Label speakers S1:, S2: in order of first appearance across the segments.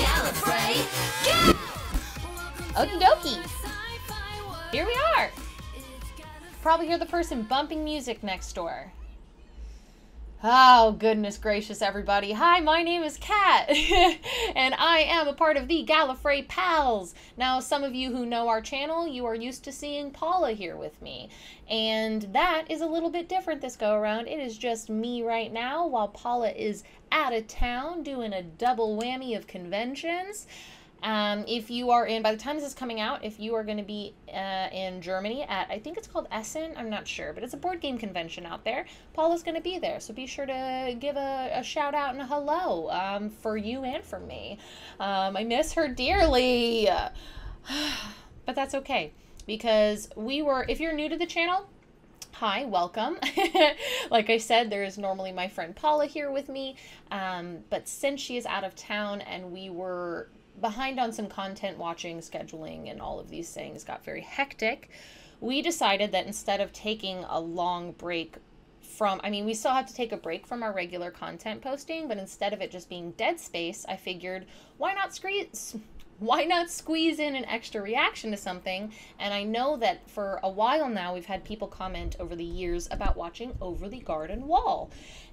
S1: Gallifrey, go! Okie dokie. Here we are. Probably hear the person bumping music next door. Oh, goodness gracious, everybody. Hi, my name is Kat, and I am a part of the Gallifrey Pals. Now, some of you who know our channel, you are used to seeing Paula here with me, and that is a little bit different this go-around. It is just me right now, while Paula is out of town doing a double whammy of conventions. If you are in, by the time this is coming out, if you are going to be in Germany at, I think it's called Essen, I'm not sure, but it's a board game convention out there, Paula's going to be there, so be sure to give a shout out and a hello for you and for me. I miss her dearly, but that's okay, because if you're new to the channel, hi, welcome. Like I said, there is normally my friend Paula here with me, but since she is out of town and we were behind on some content watching, scheduling, and all of these things got very hectic, we decided that instead of taking a long break from, I mean, we still have to take a break from our regular content posting, but instead of it just being dead space, I figured, why not squeeze in an extra reaction to something? And I know that for a while now, we've had people comment over the years about watching Over the Garden Wall.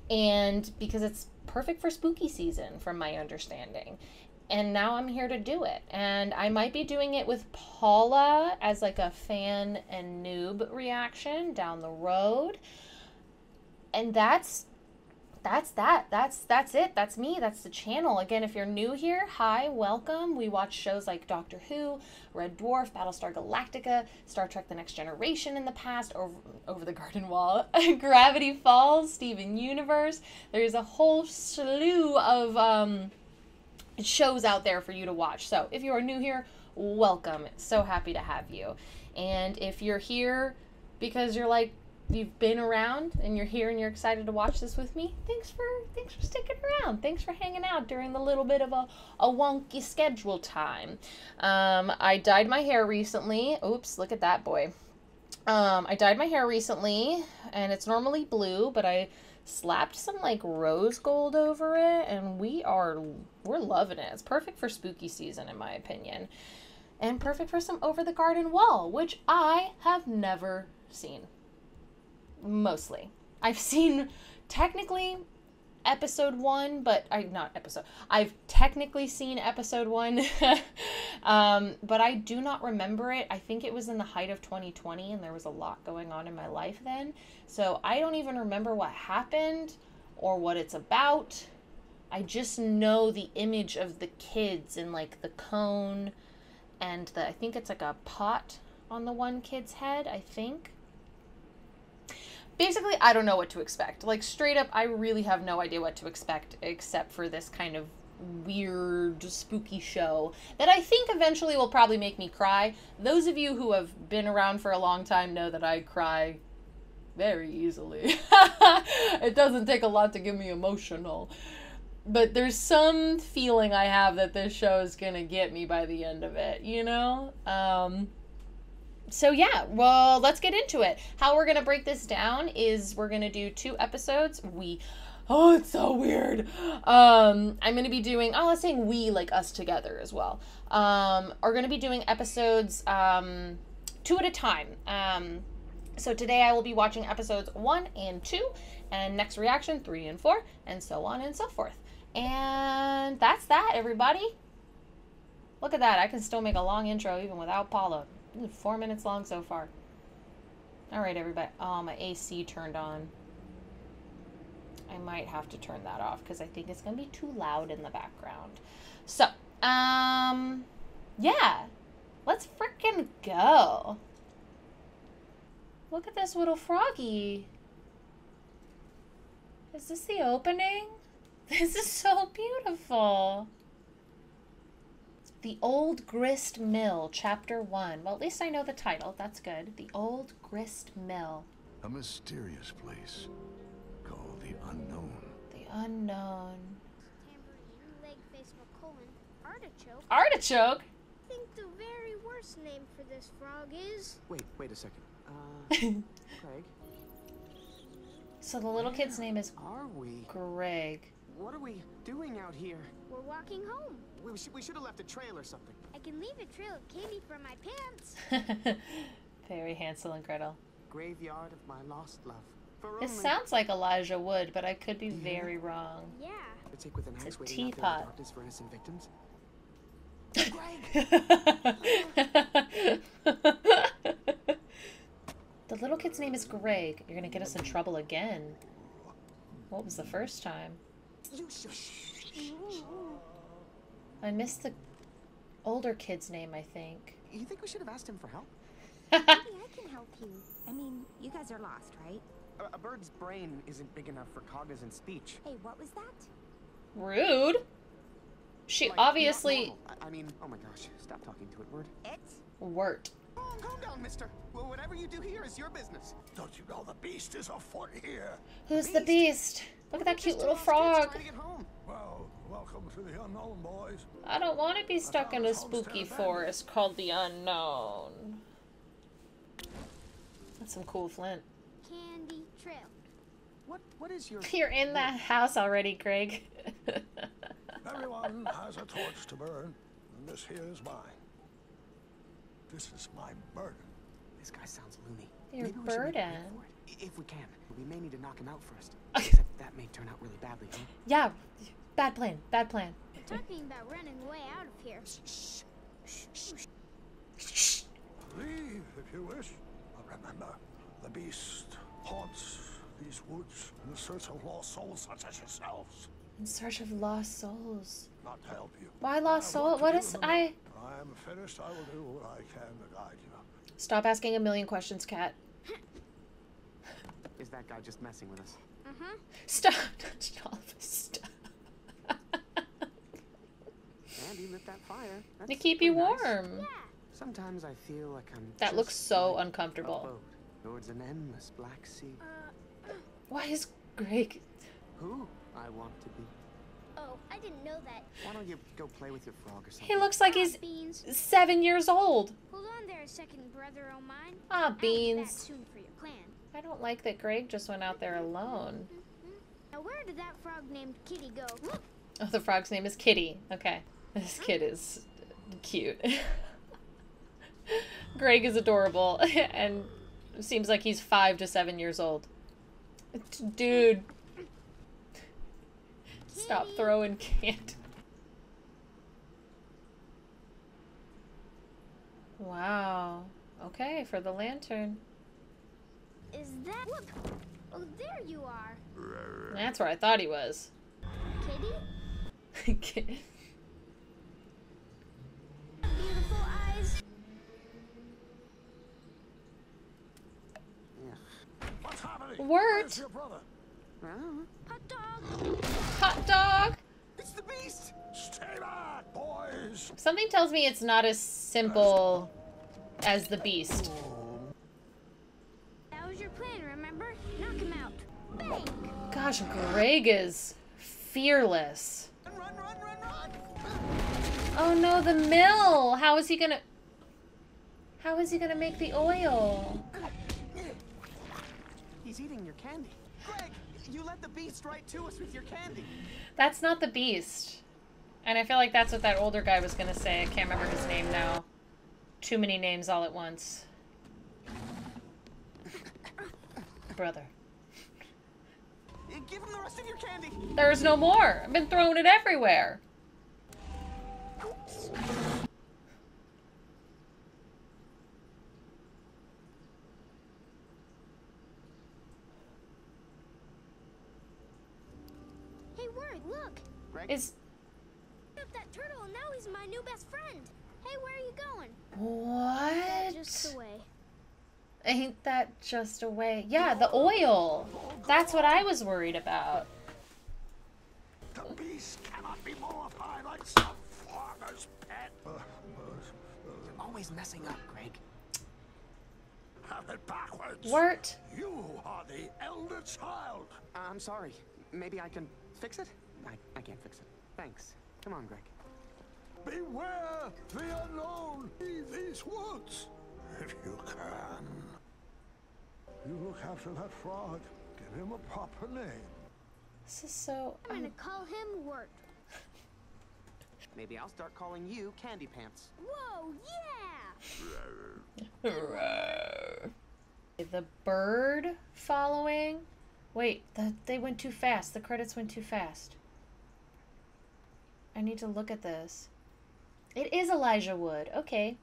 S1: And because it's perfect for spooky season, from my understanding. And now I'm here to do it. And I might be doing it with Paula as like a fan and noob reaction down the road. And that's it. That's me. That's the channel. Again, if you're new here, hi, welcome. We watch shows like Doctor Who, Red Dwarf, Battlestar Galactica, Star Trek The Next Generation in the past, Over the Garden Wall, Gravity Falls, Steven Universe. There's a whole slew of shows out there for you to watch. So if you are new here, welcome. So happy to have you. And if you're here because you've been around and you're here and you're excited to watch this with me, thanks for sticking around. Thanks for hanging out during the little bit of a wonky schedule time. I dyed my hair recently. Oops, look at that boy. I dyed my hair recently, and it's normally blue, but I slapped some like rose gold over it, and we're loving it. It's perfect for spooky season in my opinion, and perfect for some Over the Garden Wall, which I have never seen. Mostly I've seen technically episode 1, but I've technically seen episode 1 but I do not remember it. I think it was in the height of 2020 and there was a lot going on in my life then, so I don't even remember what happened or what it's about. I just know the image of the kids and like the cone and I think it's like a pot on the one kid's head, I think. Basically, I don't know what to expect. Like, straight up, I really have no idea what to expect except for this kind of weird, spooky show that I think eventually will probably make me cry. Those of you who have been around for a long time know that I cry very easily. It doesn't take a lot to get me emotional. But there's some feeling I have that this show is going to get me by the end of it, you know? So yeah, well, let's get into it. How we're going to break this down is we're going to do 2 episodes. Oh, it's so weird. I'm going to be doing, let's say we, like us together as well. Are going to be doing episodes 2 at a time. So today I will be watching episodes 1 and 2, and next reaction 3 and 4, and so on and so forth. And that's that, everybody. Look at that. I can still make a long intro even without Paula. 4 minutes long so far. All right, everybody. Oh, my AC turned on. I might have to turn that off because I think it's going to be too loud in the background. So, yeah. Let's frickin' go. Look at this little froggy. Is this the opening? This is so beautiful. The Old Grist Mill, Chapter 1. Well, at least I know the title. That's good. The Old Grist Mill.
S2: A mysterious place called the Unknown.
S1: The Unknown.
S3: Tambourine, leg-faced McCullen, artichoke.
S1: Artichoke?
S3: I think the very worst name for this frog is...
S4: Wait a second. Greg?
S1: So the little kid's name is
S4: Are we?
S1: Greg.
S4: What are we doing out here?
S3: We're walking home.
S4: We should have left a trail or something.
S3: I can leave a trail of candy from my pants.
S1: Very Hansel and Gretel.
S4: Graveyard of my lost love. For
S1: It
S4: only
S1: sounds like Elijah Wood, but I could be very wrong.
S3: Yeah.
S4: to take with an
S1: It's
S4: axe
S1: a
S4: waiting out there in the
S1: teapot.
S4: darkness for innocent victims.
S1: The little kid's name is Greg. You're gonna get us in trouble again. What was the first time?
S4: You shush.
S1: I missed the older kid's name, I think.
S4: You think we should have asked him for help?
S5: Maybe I can help you. I mean, you guys are lost, right?
S4: A bird's brain isn't big enough for cognizant speech.
S5: Hey, what was that?
S1: Rude. She
S4: Like, not
S1: obviously...
S4: normal. I mean, oh my gosh, stop talking to it, Wirt.
S5: It's
S1: Wirt.
S4: Calm down, mister. Well, whatever you do here is your business.
S2: Don't you know the beast is afoot here?
S1: Who's the beast? Look at that cute
S4: Just
S1: little
S4: two lost kids
S1: frog.
S4: trying to get home.
S2: Well, welcome to the unknown, boys.
S1: I don't want to be stuck in a spooky forest called the Unknown. That's some cool flint.
S3: Candy trail.
S4: What is your...
S1: You're in that house already, Greg.
S2: Everyone has a torch to burn, and this here is mine. This is my burden.
S4: This guy sounds loony.
S1: Your
S4: Maybe we should make a break
S1: burden.
S4: for it. If we can. We may need to knock him out first. Except that may turn out really badly, huh?
S1: Yeah, bad plan, bad plan.
S3: We're talking about running away out of here.
S2: Leave if you wish. But remember, the beast haunts these woods in search of lost souls such as yourselves.
S1: In search of lost souls.
S2: Not to help you.
S1: Why lost
S2: I
S1: soul?
S2: want to
S1: What
S2: do
S1: is
S2: them.
S1: I?
S2: I am finished. I will do what I can to guide you.
S1: Stop asking a million questions, Cat.
S4: Is that guy just messing with us?
S3: Uh-huh.
S1: Stop. Stop.
S4: And he lit that fire.
S1: To
S4: That's
S1: keep you
S4: pretty nice.
S1: warm.
S3: Yeah.
S4: Sometimes I feel like I'm
S1: That looks
S4: just
S1: so
S4: like
S1: uncomfortable.
S4: a boat towards an endless black sea.
S1: Why is Greg?
S4: Who I want to be.
S3: Oh, I didn't know that.
S4: Why don't you go play with your frog or something?
S1: He looks like he's
S3: Beans.
S1: 7 years old.
S3: Hold on there a second, brother o' mine.
S1: Ah,
S3: I'll be back
S1: Beans.
S3: soon for your clan.
S1: I don't like that Greg just went out there alone.
S3: Now where did that frog named Kitty go?
S1: Oh, the frog's name is Kitty. Okay. This kid is cute. Greg is adorable and seems like he's 5 to 7 years old. Dude. Stop throwing candy. Wow. Okay, for the lantern.
S3: Is that... Look! Oh, there you are.
S1: That's where I thought he was.
S3: Kitty? Beautiful eyes.
S2: What's happening?
S1: Wirt.
S2: Where's your brother?
S3: Hot dog.
S1: Hot dog!
S4: It's the beast!
S2: Stay back, boys.
S1: Something tells me it's not as simple as the beast.
S3: That was your plan, remember? Knock him out. Bang!
S1: Gosh, Greg is fearless.
S4: Run, run, run, run!
S1: Oh no, the mill! How is he gonna make the oil?
S4: He's eating your candy. Greg, you led the beast right to us with your candy.
S1: That's not the beast. And I feel like that's what that older guy was gonna say. I can't remember his name now. Too many names all at once. Brother.
S4: Give him the rest of your candy.
S1: There's no more. I've been throwing it everywhere.
S3: Hey, Wirt, look!
S4: Greg?
S1: Is
S3: Up that turtle and now he's my new best friend. Hey, where are you going?
S1: what?
S3: Just away.
S1: Ain't that just a way? Yeah, the oil. That's what I was worried about.
S2: The beast cannot be mollified like some farmer's pet.
S4: You're always messing up, Greg.
S2: Have it backwards.
S1: Wirt.
S2: You are the elder child.
S4: I'm sorry. Maybe I can fix it? I can't fix it. Thanks. Come on, Greg.
S2: Beware the unknown. Leave these woods if you can. You look after that frog. Give him a proper name.
S1: This is so...
S3: I'm gonna call him Wirt.
S4: Maybe I'll start calling you Candy Pants.
S3: Whoa, yeah!
S1: The bird following... Wait, they went too fast. The credits went too fast. I need to look at this. It is Elijah Wood. Okay.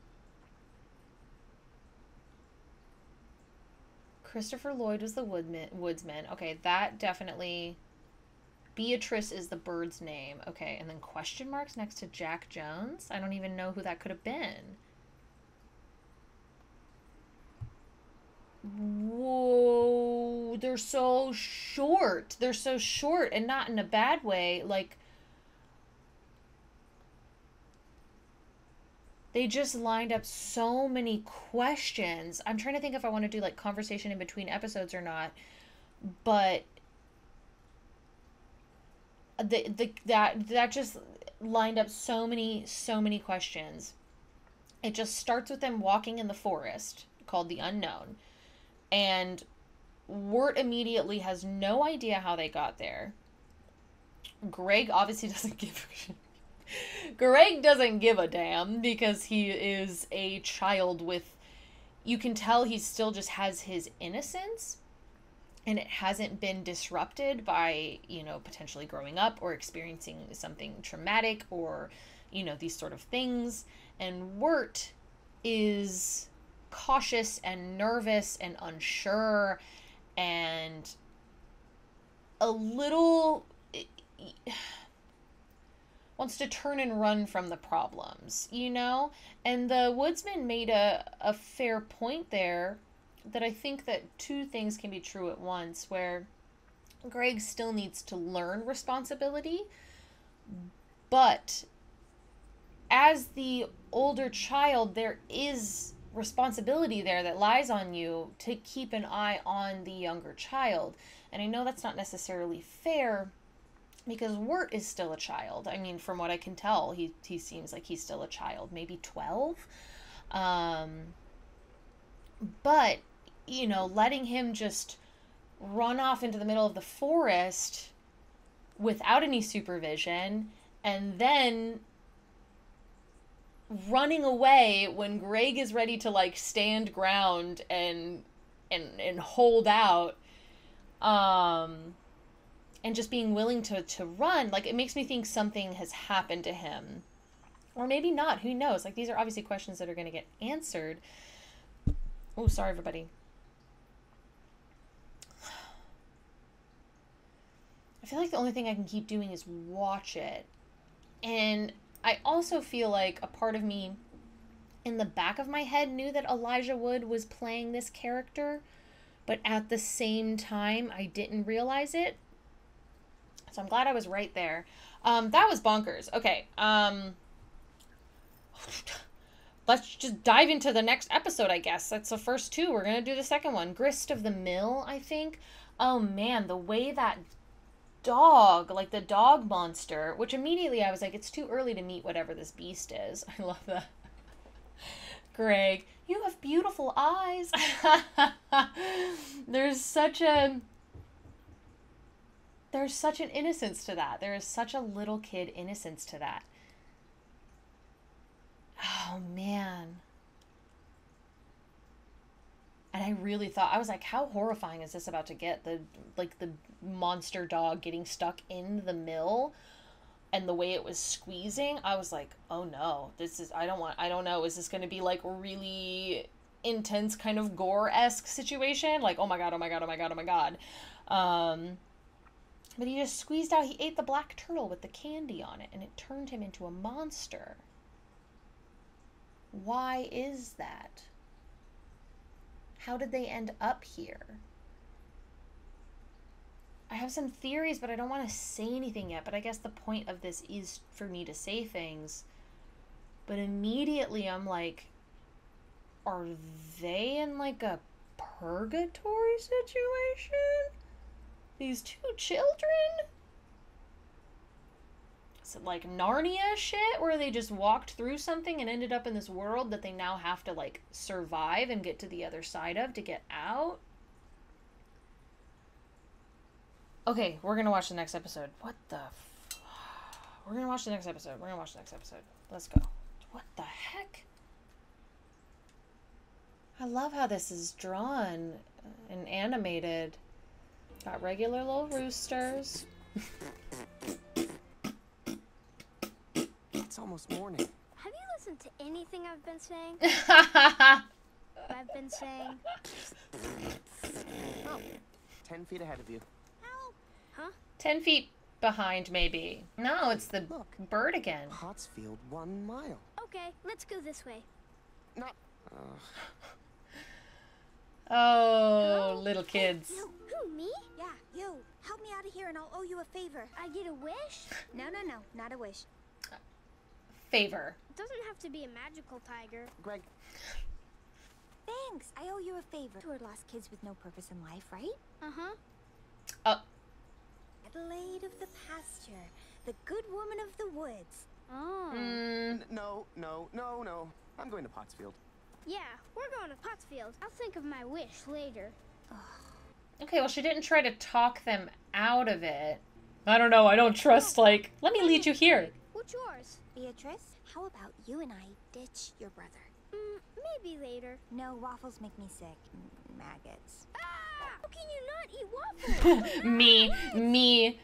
S1: Christopher Lloyd was the woodsman. Okay, that definitely... Beatrice is the bird's name. Okay, and then question marks next to Jack Jones? I don't even know who that could have been. Whoa, they're so short. They're so short, and not in a bad way. Like, they just lined up so many questions. I'm trying to think if I want to do like conversation in between episodes or not, but that just lined up so many questions. It just starts with them walking in the forest called the Unknown. And Wirt immediately has no idea how they got there. Greg obviously doesn't give Greg doesn't give a damn because he is a child with... You can tell he still just has his innocence. And it hasn't been disrupted by, you know, potentially growing up or experiencing something traumatic or, you know, these sort of things. And Wirt is... cautious and nervous and unsure and a little wants to turn and run from the problems, you know? And the woodsman made a fair point there that I think that two things can be true at once, where Greg still needs to learn responsibility, but as the older child, there is responsibility there that lies on you to keep an eye on the younger child. And I know that's not necessarily fair because Wirt is still a child. I mean, from what I can tell, he seems like he's still a child, maybe 12. But, you know, letting him just run off into the middle of the forest without any supervision and then running away when Greg is ready to like stand ground and hold out, and just being willing to run, like, it makes me think something has happened to him, or maybe not, who knows? Like, these are obviously questions that are going to get answered. Oh, sorry everybody. I feel like the only thing I can keep doing is watch it. And I also feel like a part of me in the back of my head knew that Elijah Wood was playing this character, but at the same time, I didn't realize it. So I'm glad I was right there. That was bonkers. Okay. Let's just dive into the next episode, I guess. That's the first two. We're going to do the second one. Grist of the Mill, I think. Oh, man, the way that dog, like the dog monster, which immediately I was like, it's too early to meet whatever this beast is. I love that. Greg, you have beautiful eyes. There's such an innocence to that. There is such a little kid innocence to that. Oh, man. And I really thought, I was like, how horrifying is this about to get? The monster dog getting stuck in the mill and the way it was squeezing. I was like, oh no, I don't know. Is this going to be like really intense kind of gore-esque situation? Like, oh my God, oh my God, oh my God, oh my God. But he just squeezed out, he ate the black turtle with the candy on it and it turned him into a monster. Why is that? How did they end up here? I have some theories, but I don't want to say anything yet. But I guess the point of this is for me to say things. But immediately I'm like, are they in like a purgatory situation? These two children? Is it like Narnia shit where they just walked through something and ended up in this world that they now have to like survive and get to the other side of to get out? Okay, we're gonna watch the next episode. What the We're gonna watch the next episode. We're gonna watch the next episode. Let's go. What the heck? I love how this is drawn and animated. Got regular little roosters.
S4: It's almost morning.
S3: Have you listened to anything I've been saying? I've been saying.
S4: Oh, 10 feet ahead of you.
S3: Help! Huh?
S1: 10 feet behind, maybe. No, it's the
S4: Look.
S1: bird again.
S4: Pottsfield 1 mile.
S3: Okay, let's go this way.
S4: Not.
S1: Oh, little kids.
S3: You, who, me?
S5: Yeah, you. Help me out of here and I'll owe you a favor.
S3: I get a wish?
S5: No, not a wish.
S1: Favor.
S3: It doesn't have to be a magical tiger.
S4: Greg,
S5: Thanks. I owe you a favor. We're lost kids with no purpose in life, right?
S3: Uh-huh.
S1: Oh.
S5: Adelaide of the pasture, the good woman of the woods.
S3: Oh.
S4: no. I'm going to Pottsfield.
S3: Yeah, we're going to Pottsfield. I'll think of my wish later.
S1: Okay, well, she didn't try to talk them out of it. I don't know. I don't trust, like, let me lead you here.
S3: What's yours?
S5: Beatrice, how about you and I ditch your brother?
S3: Maybe later.
S5: No, waffles make me sick. Maggots.
S3: Ah! How can you not eat waffles?
S1: Me.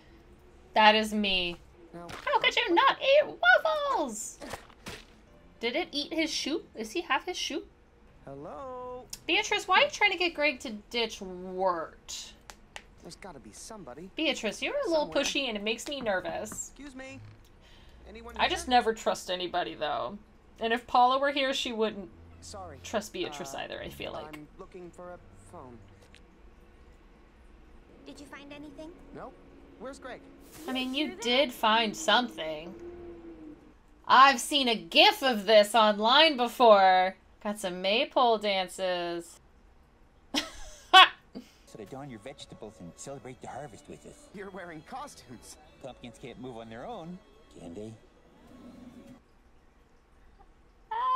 S1: That is me.
S4: No.
S1: How could you not eat waffles? Did it eat his shoe? Does he have his shoe?
S4: Hello?
S1: Beatrice, why are you trying to get Greg to ditch Wirt?
S4: There's gotta be somebody.
S1: Beatrice, you're a little
S4: Somewhere.
S1: pushy and it makes me nervous.
S4: Excuse me? Anyone
S1: I
S4: here?
S1: just never trust anybody, though. And if Paula were here, she wouldn't
S4: Sorry.
S1: trust Beatrice either, I feel like.
S4: I'm looking for a phone.
S5: Did you find anything?
S4: Nope. Where's Greg?
S1: I mean, you did find something. I've seen a gif of this online before. Got some maypole dances.
S6: So to don your vegetables and celebrate the harvest with us.
S4: You're wearing costumes.
S6: Pumpkins can't move on their own, can they?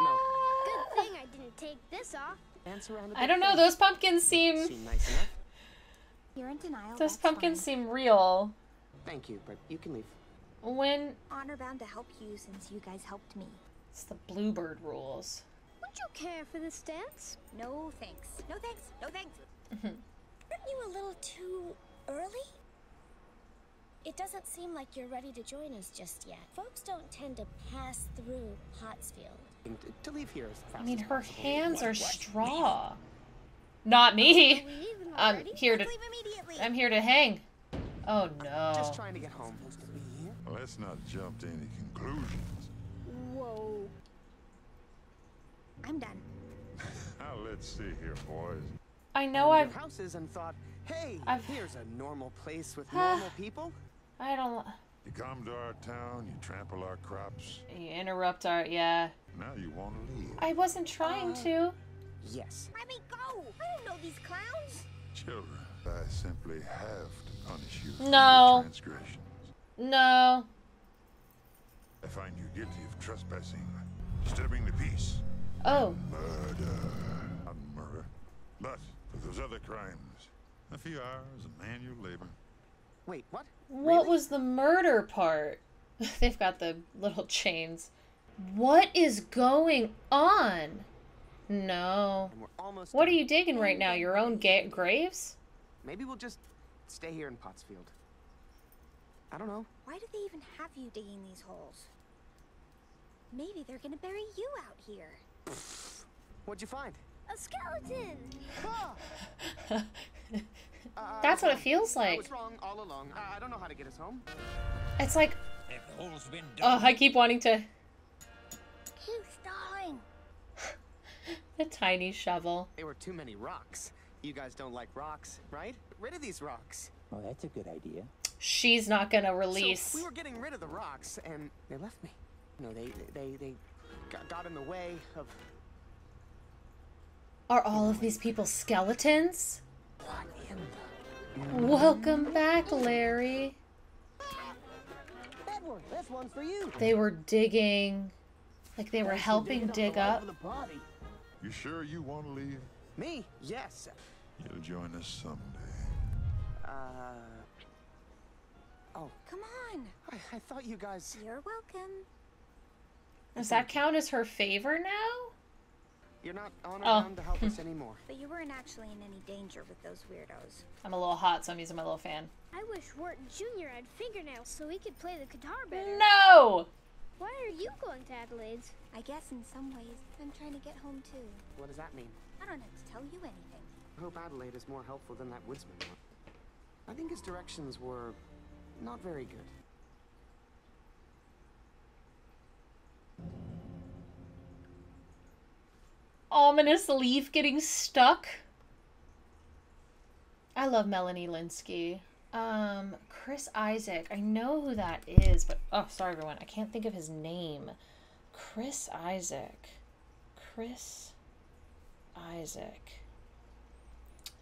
S4: No.
S3: Good thing I didn't take this off.
S4: Dance around a
S1: I
S4: bit
S1: don't know,
S4: first.
S1: those pumpkins seem
S4: Seem nice enough.
S5: You're in denial.
S1: those
S5: that's
S1: pumpkins
S5: fine.
S1: seem real.
S4: Thank you, but you can leave.
S1: When
S5: Honor bound to help you since you guys helped me.
S1: it's the bluebird rules.
S3: Would you care for this dance?
S5: No thanks. No thanks. No thanks.
S7: Aren't you a little too early? It doesn't seem like you're ready to join us just yet. Folks don't tend to pass through Pottsfield.
S4: To leave here as fast
S1: I mean,
S4: as
S1: her
S4: possible.
S1: hands are straw. Not me.
S3: Are we leaving
S1: I'm
S3: already?
S1: here to.
S5: Leave immediately.
S1: I'm here to hang. Oh no.
S4: Just trying to get home.
S2: Let's not jump to any conclusions.
S3: Whoa.
S5: I'm done.
S2: Now let's see here, boys.
S1: I know
S4: Found
S1: I've.
S4: your houses and thought, hey,
S1: I've-
S4: here's a normal place with normal people.
S1: I don't.
S2: You come to our town, you trample our crops.
S1: You interrupt our. Yeah.
S2: Now you want to leave.
S1: I wasn't trying to.
S4: Yes.
S5: Let me go. I don't know these clowns.
S2: Children, I simply have to punish you for
S1: No.
S2: your transgressions.
S1: No.
S2: I find you guilty of trespassing, disturbing the peace,
S1: Oh.
S2: murder. Not murder, but for those other crimes, a few hours of manual labor.
S4: Wait, what?
S1: What
S4: Really?
S1: was the murder part? They've got the little chains. What is going on? No.
S4: And we're almost
S1: What are
S4: done.
S1: you digging right now? Your own graves?
S4: Maybe we'll just stay here in Pottsfield. I don't know.
S5: Why do they even have you digging these holes? Maybe they're gonna bury you out here.
S4: What'd you find?
S3: A skeleton!
S1: That's what it feels
S4: I
S1: like.
S4: was wrong all along. I don't know how to get us home.
S1: It's like,
S6: If the hole's been
S1: oh,
S6: dug,
S1: I keep wanting to.
S5: Keep stalling.
S1: The tiny shovel.
S4: There were too many rocks. You guys don't like rocks, right? Get rid of these rocks.
S6: oh, that's a good idea.
S1: She's not gonna release.
S4: So we were getting rid of the rocks, and they left me. No, they got in the way of.
S1: Are all of these people skeletons?
S4: What in
S1: Welcome back, Larry.
S8: Edward, this one's for you.
S1: They were digging. Like they were helping dig up.
S2: You sure you want to leave?
S4: me? Yes.
S2: You'll join us someday.
S4: Oh,
S5: Come on.
S4: I thought you guys...
S5: You're welcome.
S1: Does that count as her favor now?
S4: You're not on
S1: Oh.
S4: around to help us anymore.
S5: But you weren't actually in any danger with those weirdos.
S1: I'm a little hot, so I'm using my little fan.
S3: I wish Wirt Jr. had fingernails so he could play the guitar better.
S1: No!
S3: Why are you going to Adelaide's?
S5: I guess in some ways, I'm trying to get home too.
S4: What does that mean?
S5: I don't have to tell you anything.
S4: I hope Adelaide is more helpful than that woodsman was. I think his directions were not very good.
S1: Ominous leaf getting stuck. I love Melanie Linsky. Chris Isaac. I know who that is, but oh, sorry everyone. I can't think of his name. Chris Isaac. Chris Isaac.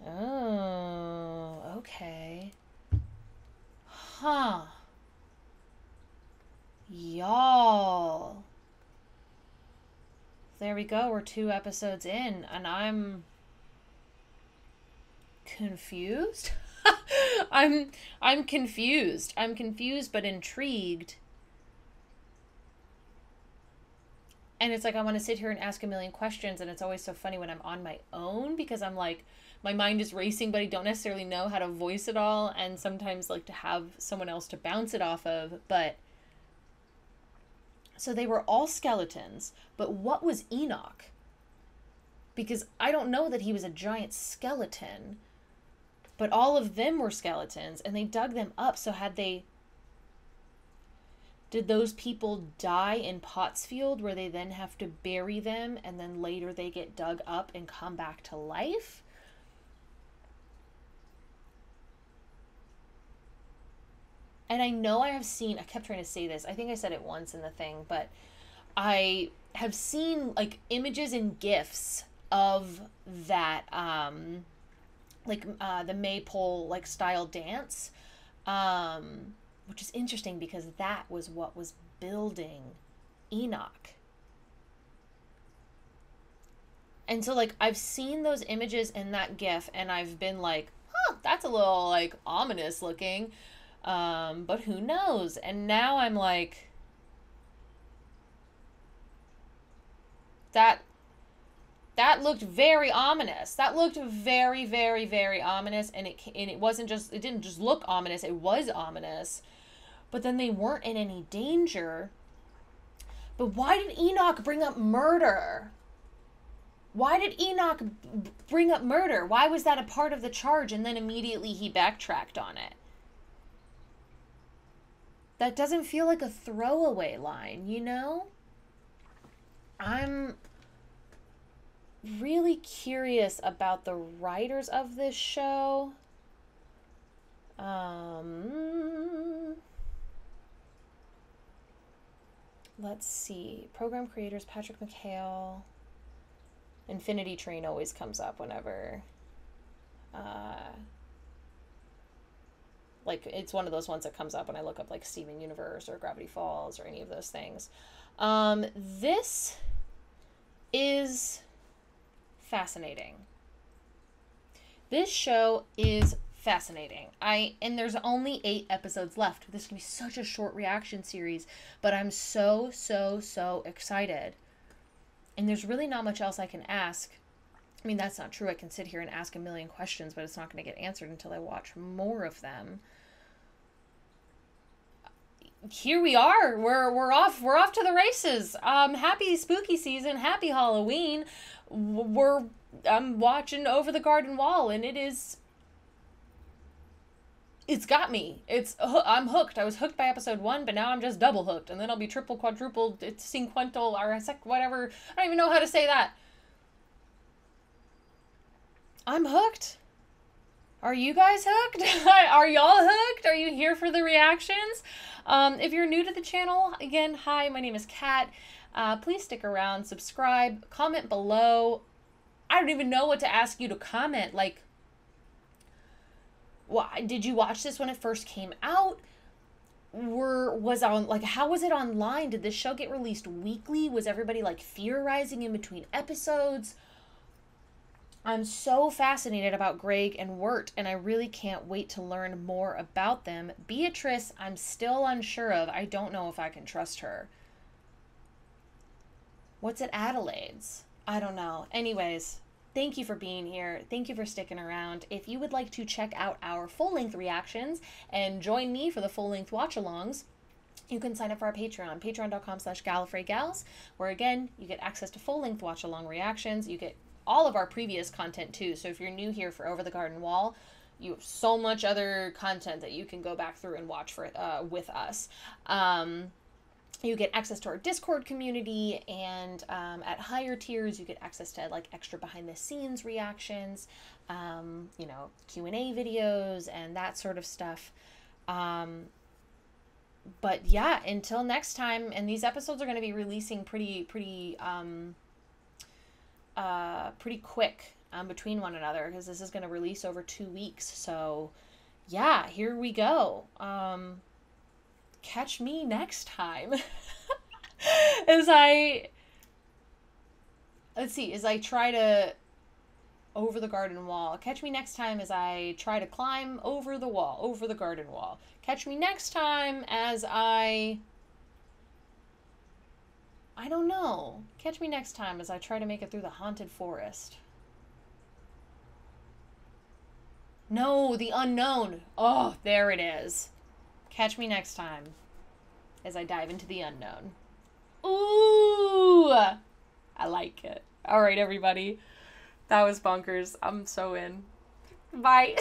S1: Oh, okay. Huh. Y'all. There we go. We're 2 episodes in, and I'm confused. I'm confused. I'm confused but intrigued. And it's like I want to sit here and ask a million questions, and it's always so funny when I'm on my own because I'm like, my mind is racing, but I don't necessarily know how to voice it all, and sometimes like to have someone else to bounce it off of. But so they were all skeletons, but what was Enoch? Because I don't know that he was a giant skeleton, but all of them were skeletons, and they dug them up. So did those people die in Pottsfield where they then have to bury them and then later they get dug up and come back to life? And I know I have seen, I kept trying to say this, I think I said it once in the thing, but I have seen like images and GIFs of that, the maypole like style dance, which is interesting because that was what was building Enoch. And so like I've seen those images in that GIF and I've been like, huh, that's a little like ominous looking. But who knows? And now I'm like, that looked very ominous. That looked very, very, very ominous. And it wasn't just, it didn't just look ominous. It was ominous. But then they weren't in any danger. But why did Enoch bring up murder? Why did Enoch bring up murder? Why was that a part of the charge? And then immediately he backtracked on it. That doesn't feel like a throwaway line, you know? I'm really curious about the writers of this show. Let's see. Program creators, Patrick McHale. Infinity Train always comes up whenever... like, it's one of those ones that comes up when I look up, like, Steven Universe or Gravity Falls or any of those things. This is fascinating. This show is fascinating. And there's only 8 episodes left. This can be such a short reaction series, but I'm so, so, so excited. And there's really not much else I can ask. I mean, that's not true. I can sit here and ask a million questions, but it's not going to get answered until I watch more of them. Here we are. We're off to the races. Happy spooky season. Happy Halloween. I'm watching Over the Garden Wall, and it's got me. I'm hooked. I was hooked by episode 1, but now I'm just double hooked, and then I'll be triple, quadruple, cinquental, or whatever. I don't even know how to say that. I'm hooked. Are you guys hooked? Are y'all hooked? Are you here for the reactions? If you're new to the channel, again, hi, my name is Kat. Please stick around, subscribe, comment below. I don't even know what to ask you to comment. Like, did you watch this when it first came out? How was it online? Did this show get released weekly? Was everybody like theorizing in between episodes? I'm so fascinated about Greg and Wirt, and I really can't wait to learn more about them. Beatrice, I'm still unsure of. I don't know if I can trust her. What's at Adelaide's? I don't know. Anyways, thank you for being here. Thank you for sticking around. If you would like to check out our full-length reactions and join me for the full-length watch-alongs, you can sign up for our Patreon, patreon.com/GallifreyGals, where again, you get access to full-length watch-along reactions. You get all of our previous content too. So if you're new here for Over the Garden Wall, you have so much other content that you can go back through and watch for with us. You get access to our Discord community, and at higher tiers, you get access to like extra behind the scenes reactions, you know, Q&A videos and that sort of stuff. But yeah, until next time, and these episodes are going to be releasing pretty quick between one another, because this is going to release over 2 weeks. So yeah, here we go. Catch me next time as I try to over the garden wall. Catch me next time as I try to climb over the wall, over the garden wall. Catch me next time as I don't know. Catch me next time as I try to make it through the haunted forest. No, the unknown. Oh, there it is. Catch me next time as I dive into the unknown. Ooh, I like it. All right, everybody. That was bonkers. I'm so in. Bye.